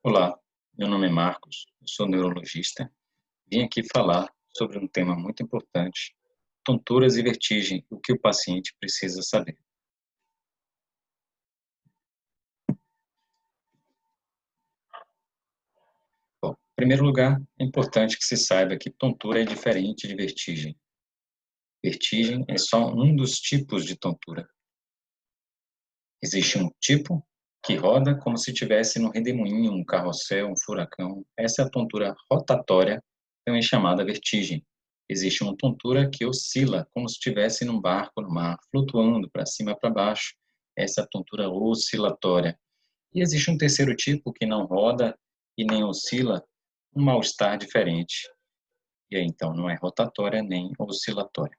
Olá, meu nome é Marcos, eu sou neurologista. Vim aqui falar sobre um tema muito importante: tonturas e vertigem, o que o paciente precisa saber. Bom, em primeiro lugar, é importante que se saiba que tontura é diferente de vertigem. Vertigem é só um dos tipos de tontura. Existe um tipo que roda como se estivesse num redemoinho, um carrossel, um furacão. Essa é a tontura rotatória, também chamada vertigem. Existe uma tontura que oscila, como se estivesse num barco no mar, flutuando para cima e para baixo. Essa é a tontura oscilatória. E existe um terceiro tipo que não roda e nem oscila, um mal-estar diferente. E aí, então, não é rotatória nem oscilatória.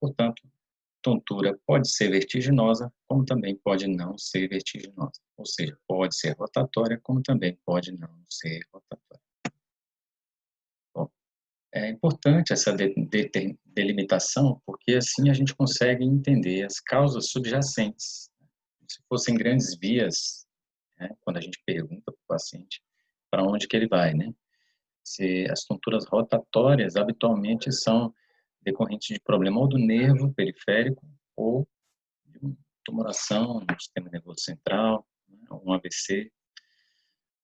Portanto, tontura pode ser vertiginosa, como também pode não ser vertiginosa. Ou seja, pode ser rotatória, como também pode não ser rotatória. Bom, é importante essa delimitação, porque assim a gente consegue entender as causas subjacentes. Se fossem grandes vias, né, quando a gente pergunta para o paciente para onde que ele vai, né? Se as tonturas rotatórias habitualmente são decorrentes de problema ou do nervo periférico ou de uma tumoração no sistema nervoso central, né, um AVC.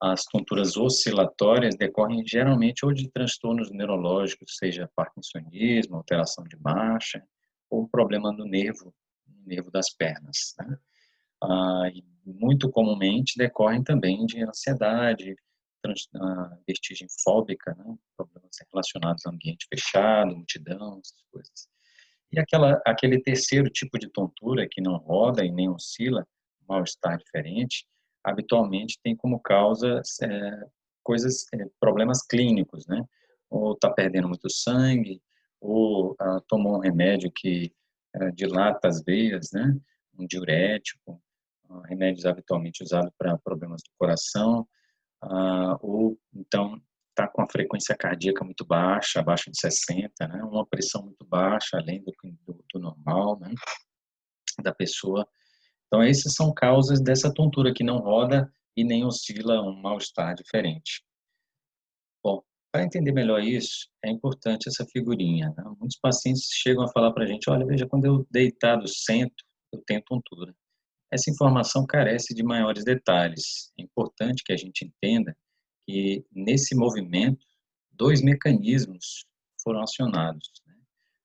As tonturas oscilatórias decorrem geralmente ou de transtornos neurológicos, seja parkinsonismo, alteração de marcha, ou problema no nervo das pernas, né? E muito comumente decorrem também de ansiedade, vertigem fóbica, né? Problemas relacionados ao ambiente fechado, multidão, essas coisas. E aquele terceiro tipo de tontura que não roda e nem oscila, mal-estar diferente, habitualmente tem como causa problemas clínicos, né? Ou está perdendo muito sangue, ou tomou um remédio que dilata as veias, né? Um diurético, remédios habitualmente usados para problemas do coração, ou então está com a frequência cardíaca muito baixa, abaixo de 60, né? Uma pressão muito baixa, além do normal, né? Da pessoa. Então, essas são causas dessa tontura que não roda e nem oscila um mal-estar diferente. Bom, para entender melhor isso, é importante essa figurinha, né? Muitos pacientes chegam a falar para a gente: olha, veja, quando eu deitado sento, eu tenho tontura. Essa informação carece de maiores detalhes. É importante que a gente entenda que, nesse movimento, dois mecanismos foram acionados, né?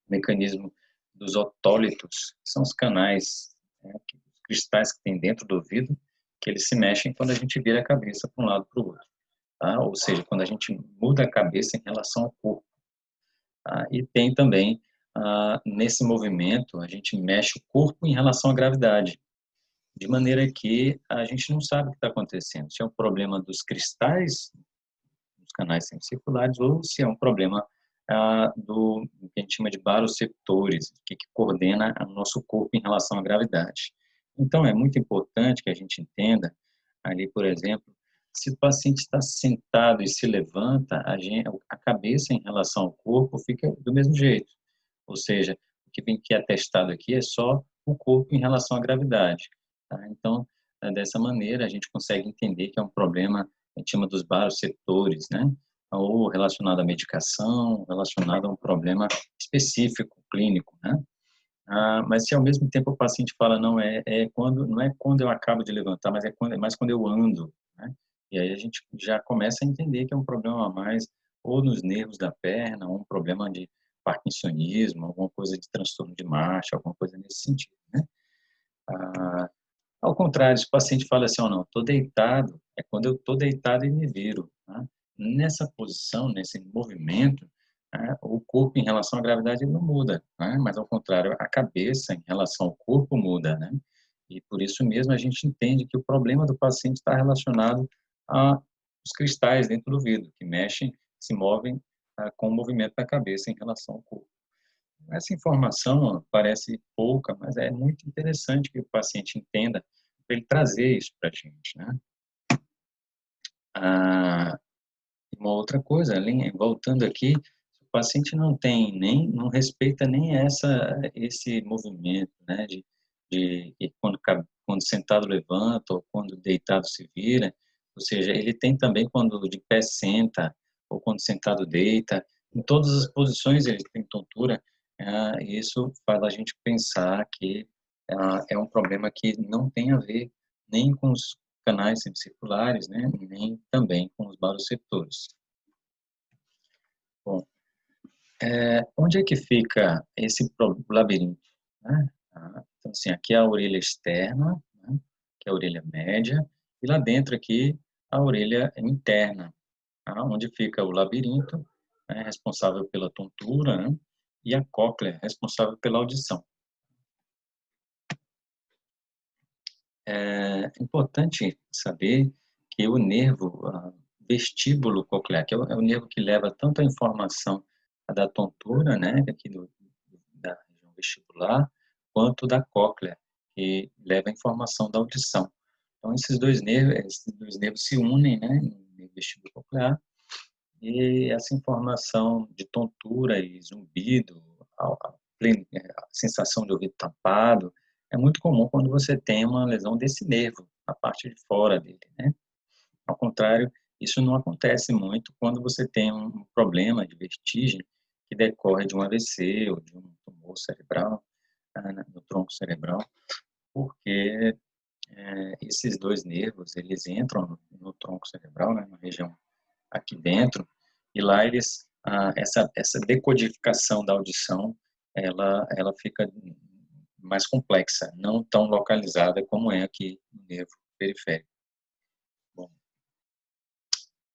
O mecanismo dos otólitos, que são os canais, né, os cristais que tem dentro do ouvido, que eles se mexem quando a gente vira a cabeça para um lado para o outro. Tá? Ou seja, quando a gente muda a cabeça em relação ao corpo. Tá? E tem também, nesse movimento, a gente mexe o corpo em relação à gravidade, de maneira que a gente não sabe o que está acontecendo, se é um problema dos cristais, dos canais semicirculares, ou se é um problema do que a gente chama de baroceptores, que coordena o nosso corpo em relação à gravidade. Então, é muito importante que a gente entenda, ali, por exemplo, se o paciente está sentado e se levanta, a cabeça em relação ao corpo fica do mesmo jeito. Ou seja, o que vem que é atestado aqui é só o corpo em relação à gravidade. Tá? Então, dessa maneira, a gente consegue entender que é um problema, a gente chama dos baroceptores, né? Ou relacionado à medicação, relacionado a um problema específico, clínico, né? Mas se ao mesmo tempo o paciente fala, não é quando eu acabo de levantar, mas é mais quando eu ando, né? E aí a gente já começa a entender que é um problema a mais, ou nos nervos da perna, ou um problema de parkinsonismo, alguma coisa de transtorno de marcha, alguma coisa nesse sentido, né? Ao contrário, se o paciente fala assim, não, estou deitado, é quando eu estou deitado e me viro, né? Nessa posição, nesse movimento, né, o corpo em relação à gravidade não muda, né? Mas ao contrário, a cabeça em relação ao corpo muda, né? E por isso mesmo a gente entende que o problema do paciente está relacionado aos cristais dentro do vidro, que mexem, se movem com o movimento da cabeça em relação ao corpo. Essa informação parece pouca, mas é muito interessante que o paciente entenda para ele trazer isso para a gente, né? Ah, uma outra coisa, voltando aqui, o paciente não respeita nem esse movimento, né? De quando sentado levanta ou quando deitado se vira, ou seja, ele tem também quando de pé senta, ou quando sentado deita, em todas as posições ele tem tontura, e isso faz a gente pensar que é um problema que não tem a ver nem com os canais semicirculares, né, nem também com os baroreceptores. Bom, onde é que fica esse labirinto, né? Então, assim, aqui é a orelha externa, né, que é a orelha média, e lá dentro aqui a orelha interna, tá? Onde fica o labirinto, né, responsável pela tontura, né, e a cóclea, responsável pela audição. É importante saber que o nervo vestíbulo coclear, que é o nervo que leva tanto a informação da tontura, né, aqui da região vestibular, quanto da cóclea, que leva a informação da audição. Então, esses dois nervos se unem, né, no nervo vestíbulo coclear, e essa informação de tontura e zumbido, a sensação de ouvido tapado, é muito comum quando você tem uma lesão desse nervo, na parte de fora dele, né? Ao contrário, isso não acontece muito quando você tem um problema de vertigem que decorre de um AVC ou de um tumor cerebral, no tronco cerebral, porque esses dois nervos, eles entram no tronco cerebral, né, na região aqui dentro, e lá essa decodificação da audição, ela fica mais complexa, não tão localizada como é aqui no nervo periférico. Bom,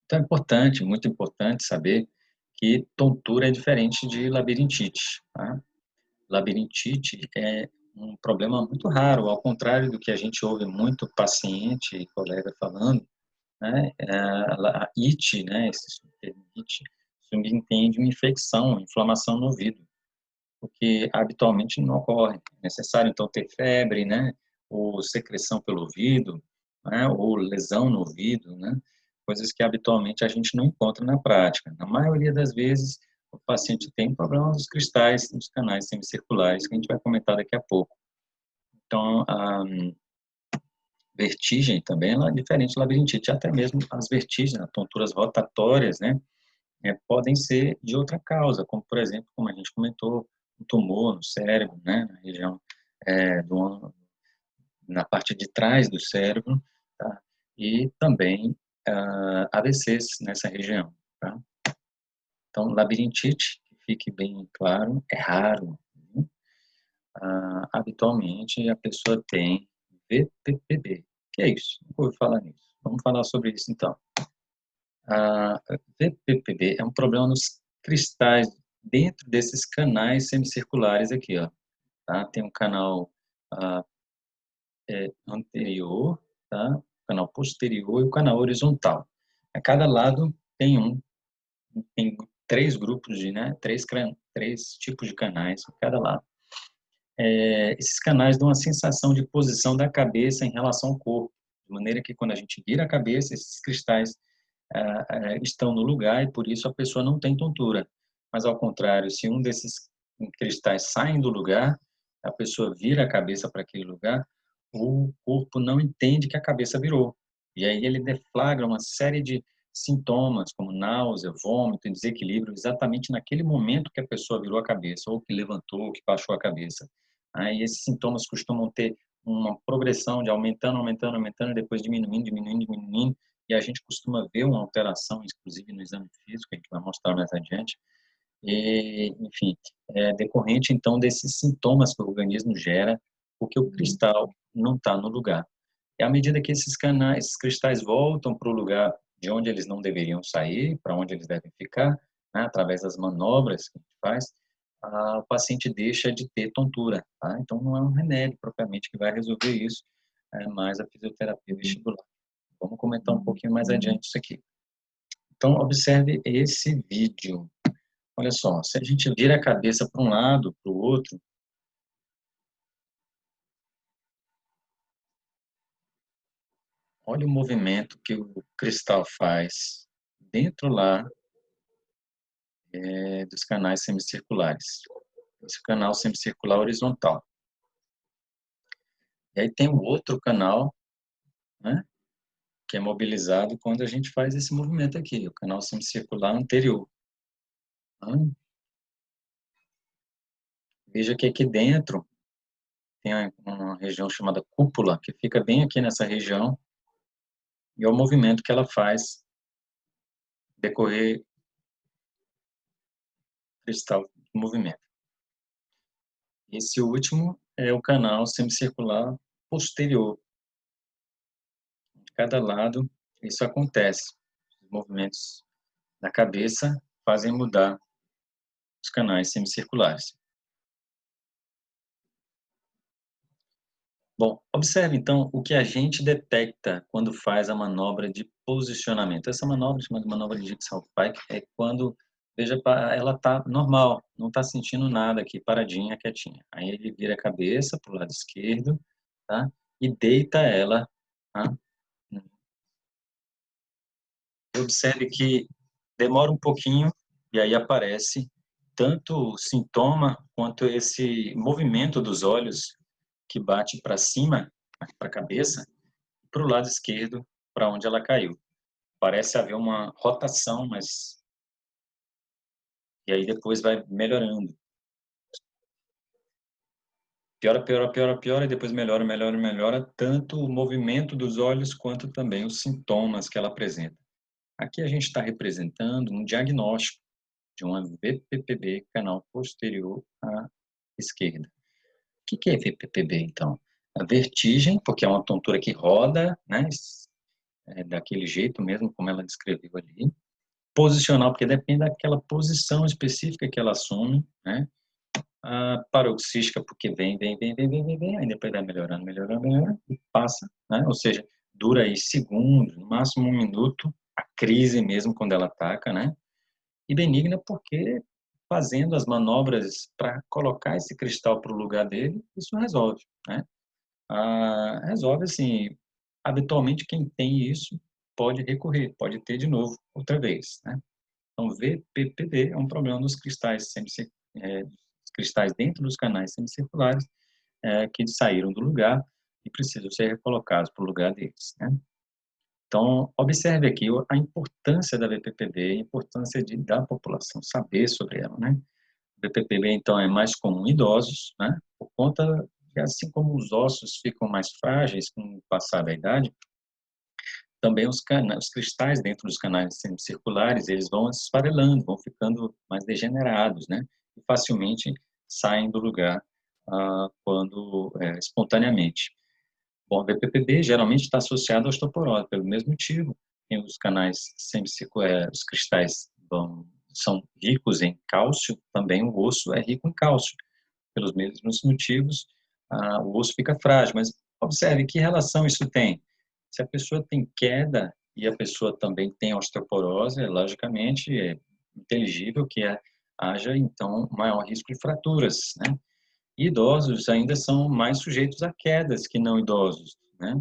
então é importante, muito importante saber que tontura é diferente de labirintite, tá? Labirintite é um problema muito raro, ao contrário do que a gente ouve muito paciente e colega falando, né? A IT, né? Esse termo IT, subentende uma infecção, inflamação no ouvido, o que habitualmente não ocorre. É necessário, então, ter febre, né? Ou secreção pelo ouvido, né? Ou lesão no ouvido, né? Coisas que habitualmente a gente não encontra na prática. Na maioria das vezes, o paciente tem problema nos cristais, nos canais semicirculares, que a gente vai comentar daqui a pouco. Então, a vertigem também ela é diferente da labirintite, até mesmo as vertigens, as tonturas rotatórias, né? Podem ser de outra causa, como, por exemplo, como a gente comentou, um tumor no cérebro, né, na região, na parte de trás do cérebro, tá? E também AVCs nessa região, tá? Então, labirintite, que fique bem claro, é raro. Né? Habitualmente, a pessoa tem VPPB. O que é isso? Nunca ouvi falar nisso. Vamos falar sobre isso, então. A VPPB é um problema nos cristais dentro desses canais semicirculares aqui, ó. Tá? Tem um canal anterior, tá? O canal posterior e o canal horizontal. A cada lado tem três grupos de, né? Três tipos de canais a cada lado. Esses canais dão uma sensação de posição da cabeça em relação ao corpo, de maneira que quando a gente vira a cabeça, esses cristais estão no lugar e por isso a pessoa não tem tontura. Mas ao contrário, se um desses cristais sai do lugar, a pessoa vira a cabeça para aquele lugar, o corpo não entende que a cabeça virou. E aí ele deflagra uma série de sintomas, como náusea, vômito, desequilíbrio, exatamente naquele momento que a pessoa virou a cabeça, ou que levantou, ou que baixou a cabeça. E esses sintomas costumam ter uma progressão de aumentando, aumentando, aumentando, e depois diminuindo, diminuindo, diminuindo, e a gente costuma ver uma alteração, inclusive no exame físico, que a gente vai mostrar mais adiante, e, enfim, decorrente então desses sintomas que o organismo gera, porque o cristal não está no lugar. E à medida que esses cristais voltam para o lugar de onde eles não deveriam sair, para onde eles devem ficar, né, através das manobras que a gente faz, o paciente deixa de ter tontura. Tá? Então, não é um remédio propriamente que vai resolver isso, é mais a fisioterapia vestibular. Vamos comentar um pouquinho mais adiante isso aqui. Então, observe esse vídeo. Olha só, se a gente vira a cabeça para um lado, para o outro, olha o movimento que o cristal faz dentro lá dos canais semicirculares. Esse canal semicircular horizontal. E aí tem o outro canal, né, que é mobilizado quando a gente faz esse movimento aqui, o canal semicircular anterior. Tá? Veja que aqui dentro tem uma região chamada cúpula, que fica bem aqui nessa região, e é o movimento que ela faz decorrer cristal de movimento. Esse último é o canal semicircular posterior. De cada lado, isso acontece. Os movimentos da cabeça fazem mudar os canais semicirculares. Bom, observe então o que a gente detecta quando faz a manobra de posicionamento. Essa manobra, chamada manobra de Jigsaw Pike, é quando, veja, ela está normal, não está sentindo nada aqui, paradinha, quietinha. Aí ele vira a cabeça para o lado esquerdo, tá? E deita ela, tá? Observe que demora um pouquinho e aí aparece tanto o sintoma quanto esse movimento dos olhos que bate para cima, para a cabeça, para o lado esquerdo, para onde ela caiu. Parece haver uma rotação, mas e aí depois vai melhorando. Piora, piora, piora, piora, e depois melhora, melhora, melhora, tanto o movimento dos olhos quanto também os sintomas que ela apresenta. Aqui a gente está representando um diagnóstico de uma VPPB, canal posterior à esquerda. O que é VPPB, então? A vertigem, porque é uma tontura que roda, né, daquele jeito mesmo, como ela descreveu ali. Posicional, porque depende daquela posição específica que ela assume, né? A paroxística, porque vem, aí depois vai melhorando, melhorando, melhorando, e passa, né? Ou seja, dura aí segundos, no máximo 1 minuto, a crise mesmo quando ela ataca, né? E benigna porque fazendo as manobras para colocar esse cristal para o lugar dele, isso resolve, né? Resolve assim, habitualmente quem tem isso pode recorrer, pode ter de novo outra vez, né? Então, VPPD é um problema dos cristais cristais dentro dos canais semicirculares que saíram do lugar e precisam ser recolocados para o lugar deles, né? Então, observe aqui a importância da VPPB, a importância da população saber sobre ela, né? O VPPB, então, é mais comum em idosos, né? Por conta que, assim como os ossos ficam mais frágeis com o passar da idade, também os cristais dentro dos canais semicirculares, eles vão se esfarelando, vão ficando mais degenerados, né? E facilmente saem do lugar espontaneamente. Bom, o BPPB geralmente está associado à osteoporose, pelo mesmo motivo. Tem os canais semicirculares, os cristais são ricos em cálcio, também o osso é rico em cálcio. Pelos mesmos motivos, o osso fica frágil. Mas observe que relação isso tem. Se a pessoa tem queda e a pessoa também tem osteoporose, logicamente é inteligível que haja, então, maior risco de fraturas, né? Idosos ainda são mais sujeitos a quedas que não idosos, né?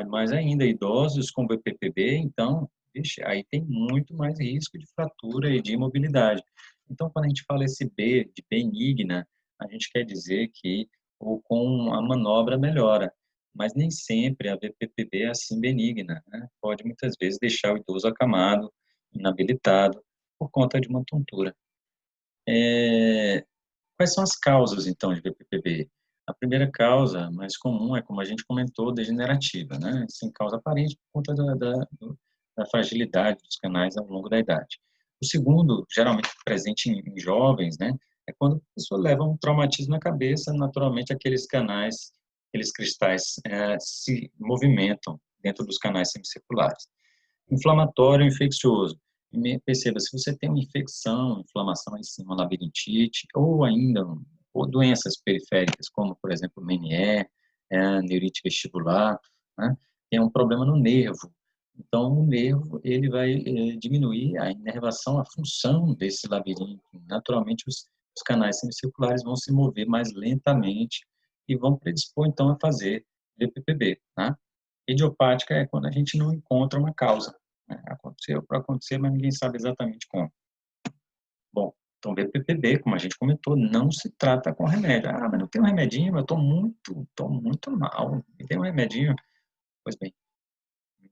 Mas ainda idosos com BPPB, então, vixe, aí tem muito mais risco de fratura e de imobilidade. Então, quando a gente fala esse B de benigna, a gente quer dizer que ou com a manobra melhora, mas nem sempre a BPPB é assim benigna, né? Pode muitas vezes deixar o idoso acamado, inabilitado, por conta de uma tontura. Quais são as causas, então, de BPPB? A primeira causa, mais comum, é, como a gente comentou, degenerativa, né? Sem causa aparente, por conta da fragilidade dos canais ao longo da idade. O segundo, geralmente presente em jovens, né? É quando a pessoa leva um traumatismo na cabeça, naturalmente aqueles canais, aqueles cristais se movimentam dentro dos canais semicirculares. Inflamatório infeccioso. Perceba, se você tem uma infecção, inflamação em cima, labirintite, ou ainda ou doenças periféricas, como, por exemplo, Meniere, neurite vestibular, né? Tem um problema no nervo. Então, o nervo ele vai diminuir a inervação, a função desse labirinto. Naturalmente, os canais semicirculares vão se mover mais lentamente e vão predispor, então, a fazer DPPB, tá? Idiopática é quando a gente não encontra uma causa, né? Aconteceu para acontecer, mas ninguém sabe exatamente como. Bom, então BPPB, como a gente comentou, não se trata com remédio. Mas não tem um remedinho, eu estou muito mal. Me tem um remedinho? Pois bem,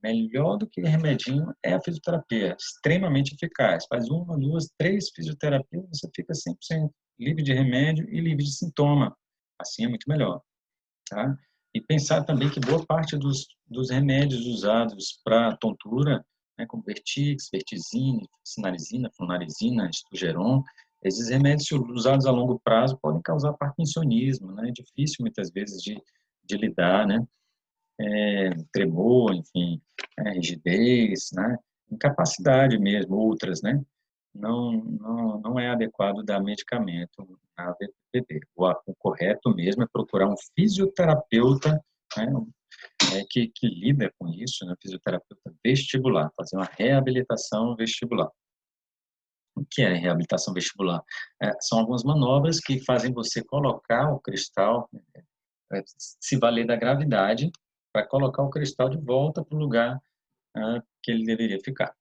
Melhor do que remedinho é a fisioterapia, extremamente eficaz. Faz 1, 2, 3 fisioterapias, você fica 100% livre de remédio e livre de sintoma. Assim é muito melhor, tá? E pensar também que boa parte dos remédios usados para tontura, né, como Vertix, Vertizine, Sinalizina, Flunarizina, Estugeron, esses remédios usados a longo prazo podem causar parkinsonismo, né? É difícil muitas vezes de lidar, né? Tremor, enfim, rigidez, né? Incapacidade mesmo, outras, né? Não é adequado dar medicamento na VPP. O correto mesmo é procurar um fisioterapeuta, né? Que lida com isso, né? Fisioterapeuta vestibular, fazer uma reabilitação vestibular. O que é reabilitação vestibular? São algumas manobras que fazem você colocar o cristal, se valer da gravidade, para colocar o cristal de volta para o lugar que ele deveria ficar.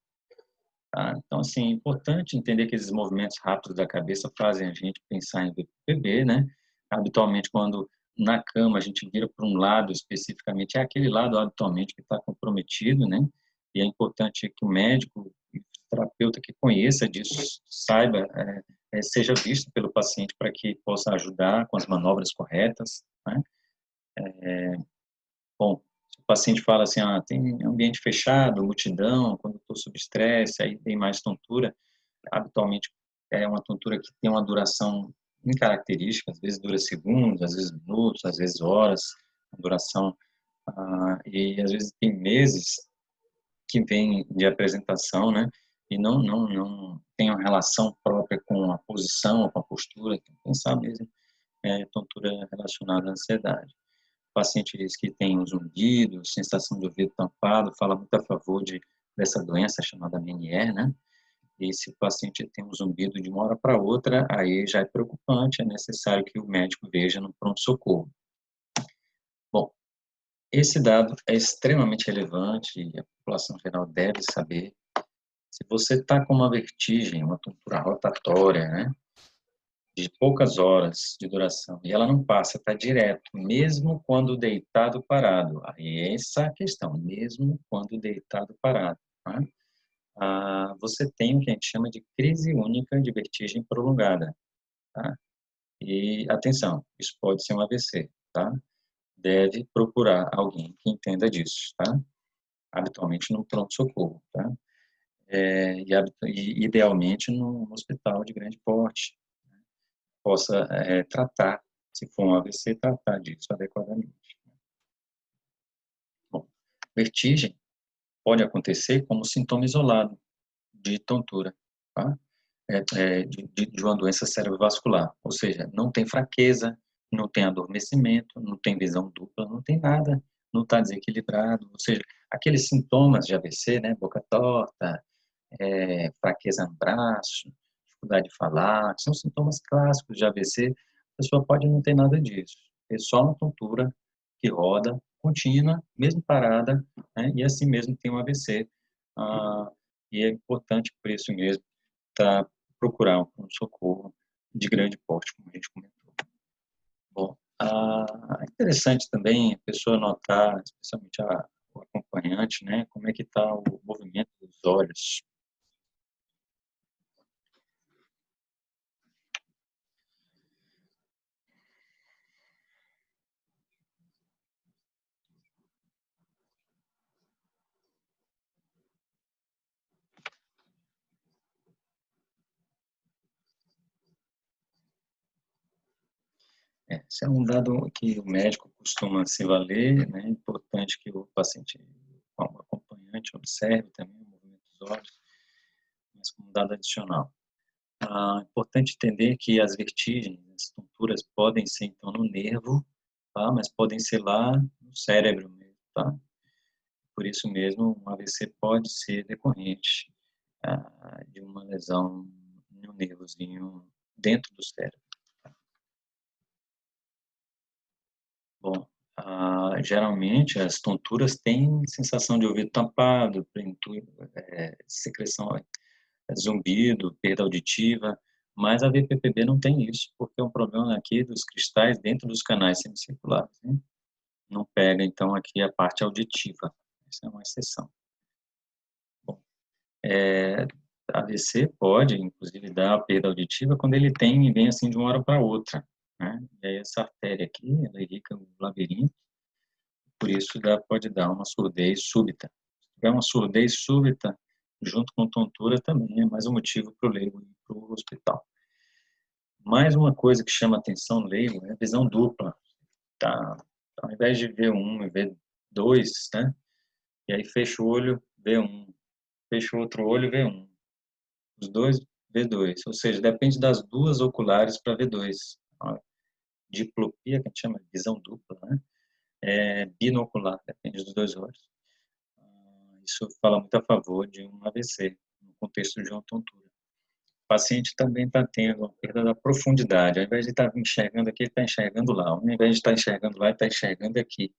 Tá? Então, assim, é importante entender que esses movimentos rápidos da cabeça fazem a gente pensar em VPB, né? Habitualmente, quando na cama a gente vira para um lado especificamente, é aquele lado habitualmente que está comprometido, né? E é importante que o médico, o terapeuta que conheça disso, saiba, seja visto pelo paciente para que possa ajudar com as manobras corretas, né? Bom, se o paciente fala assim, tem ambiente fechado, multidão, quando estou sob estresse, aí tem mais tontura, habitualmente é uma tontura que tem uma duração incaracterística, às vezes dura segundos, às vezes minutos, às vezes horas, a duração, e às vezes tem meses que vem de apresentação, né, e não tem uma relação própria com a posição, com a postura, tem que pensar mesmo, tontura relacionada à ansiedade. O paciente diz que tem um zumbido, sensação de ouvido tampado, fala muito a favor dessa doença chamada Meniere, né? E se o paciente tem um zumbido de uma hora para outra, aí já é preocupante, é necessário que o médico veja no pronto-socorro. Bom, esse dado é extremamente relevante e a população geral deve saber. Se você está com uma vertigem, uma tontura rotatória, né? De poucas horas de duração, e ela não passa, está direto, mesmo quando deitado parado. Aí essa é a questão, mesmo quando deitado parado. Tá? Você tem o que a gente chama de crise única de vertigem prolongada. Tá? E atenção, isso pode ser um AVC. Tá? Deve procurar alguém que entenda disso. Tá? Habitualmente no pronto-socorro. Tá? E idealmente no hospital de grande porte, possa tratar, se for um AVC, tratar disso adequadamente. Bom, vertigem pode acontecer como sintoma isolado de tontura, tá? De uma doença cerebrovascular, ou seja, não tem fraqueza, não tem adormecimento, não tem visão dupla, não tem nada, não está desequilibrado, ou seja, aqueles sintomas de AVC, né, boca torta, fraqueza no braço, dificuldade de falar, que são sintomas clássicos de AVC, a pessoa pode não ter nada disso, é só uma tontura que roda, contínua, mesmo parada, né, e assim mesmo tem um AVC. E é importante, por isso mesmo, procurar um socorro de grande porte, como a gente comentou. Bom, é interessante também a pessoa notar, especialmente o acompanhante, né, como é que está o movimento dos olhos. Esse é um dado que o médico costuma se valer, né? É importante que o paciente, como acompanhante, observe também o movimento dos olhos, mas como dado adicional. É importante entender que as vertigens, as tonturas podem ser, então, no nervo, tá? Mas podem ser lá no cérebro mesmo, tá? Por isso mesmo, um AVC pode ser decorrente de uma lesão no nervozinho dentro do cérebro. Bom, geralmente as tonturas têm sensação de ouvido tampado, secreção, zumbido, perda auditiva, mas a VPPB não tem isso, porque é um problema aqui dos cristais dentro dos canais semicirculares, né? Não pega, então, aqui a parte auditiva. Essa é uma exceção. Bom, AVC pode, inclusive, dar a perda auditiva quando ele tem e vem assim de uma hora para outra, né? E aí essa artéria aqui, ela irriga o labirinto, por isso pode dar uma surdez súbita. Se tiver uma surdez súbita, junto com tontura, também é mais um motivo para o leigo ir para o hospital. Mais uma coisa que chama atenção no leigo é a visão dupla. Tá? Ao invés de ver um e ver dois, né? E aí fecha o olho, vê um. Fecha o outro olho, vê um. Os dois, vê dois. Ou seja, depende das duas oculares para ver dois. A diplopia, que a gente chama de visão dupla, né? É binocular, depende dos dois olhos. Isso fala muito a favor de um AVC, no contexto de uma tontura. O paciente também está tendo uma perda da profundidade. Ao invés de estar enxergando aqui, ele está enxergando lá. Ao invés de estar enxergando lá, ele está enxergando aqui.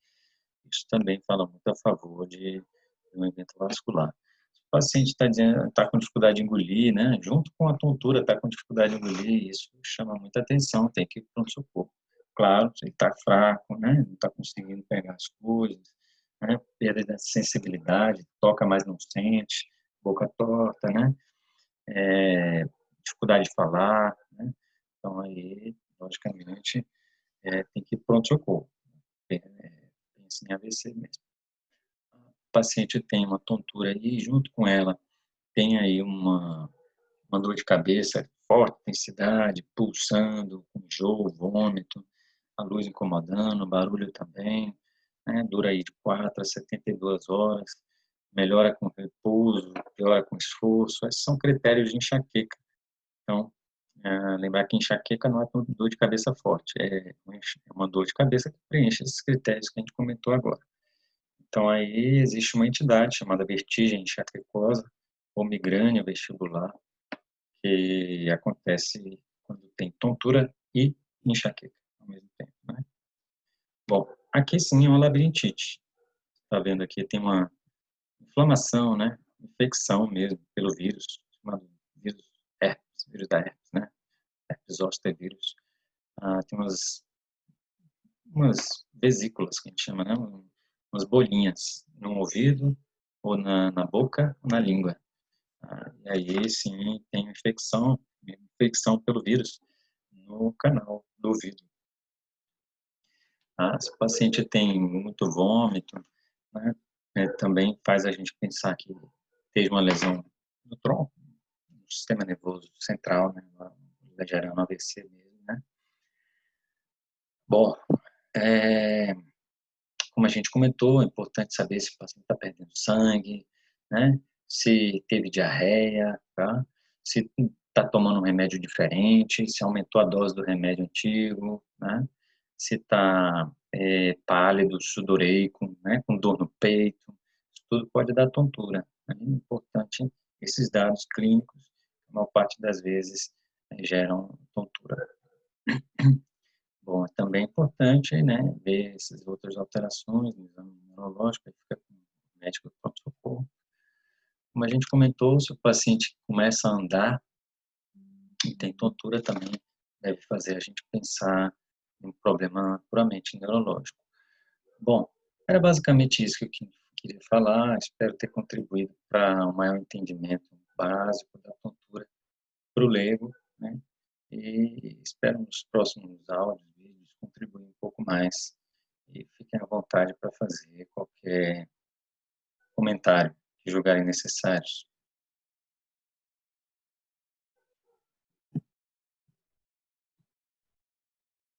Isso também fala muito a favor de um evento vascular. Se o paciente está com dificuldade de engolir, né, junto com a tontura, está com dificuldade de engolir, isso chama muita atenção, tem que ir para o pronto-socorro. Claro, se ele está fraco, né, não está conseguindo pegar as coisas, né, perda da sensibilidade, toca, mas não sente, boca torta, né, dificuldade de falar, né, então aí, logicamente, tem que ir para o pronto-socorro. Pensa em AVC mesmo. O paciente tem uma tontura e junto com ela tem aí uma dor de cabeça, forte intensidade, pulsando, com enjoo, vômito, a luz incomodando, o barulho também, né? Dura aí de 4 a 72 horas, melhora com repouso, piora com esforço, esses são critérios de enxaqueca. Então, lembrar que enxaqueca não é dor de cabeça forte, é uma dor de cabeça que preenche esses critérios que a gente comentou agora. Então, aí existe uma entidade chamada vertigem enxaquecosa ou migrânia vestibular, que acontece quando tem tontura e enxaqueca ao mesmo tempo, né? Bom, aqui sim é uma labirintite. Está vendo aqui, tem uma inflamação, né? Infecção mesmo pelo vírus, chamado vírus herpes, vírus da herpes, né? Herpes zoster vírus. Tem umas vesículas que a gente chama, né? Umas bolinhas no ouvido, ou na boca, ou na língua. E aí, sim, tem infecção pelo vírus no canal do ouvido. Se o paciente tem muito vômito, né, também faz a gente pensar que teve uma lesão no tronco, no sistema nervoso central, né, gerando AVC mesmo, né. Bom, como a gente comentou, é importante saber se o paciente está perdendo sangue, né? Se teve diarreia, tá? Se está tomando um remédio diferente, se aumentou a dose do remédio antigo, né? Se está pálido, sudoreico, né? Com dor no peito, isso tudo pode dar tontura. Né? É importante esses dados clínicos, a maior parte das vezes geram tontura. Bom, também é importante, né, ver essas outras alterações no exame neurológico, aí fica com o médico de pronto-socorro. Como a gente comentou, se o paciente começa a andar e tem tontura também, deve fazer a gente pensar em um problema puramente neurológico. Bom, era basicamente isso que eu queria falar, espero ter contribuído para um maior entendimento básico da tontura para o leigo, né, e espero nos próximos áudios, vídeos, contribuir um pouco mais. E fiquem à vontade para fazer qualquer comentário que julgarem necessários.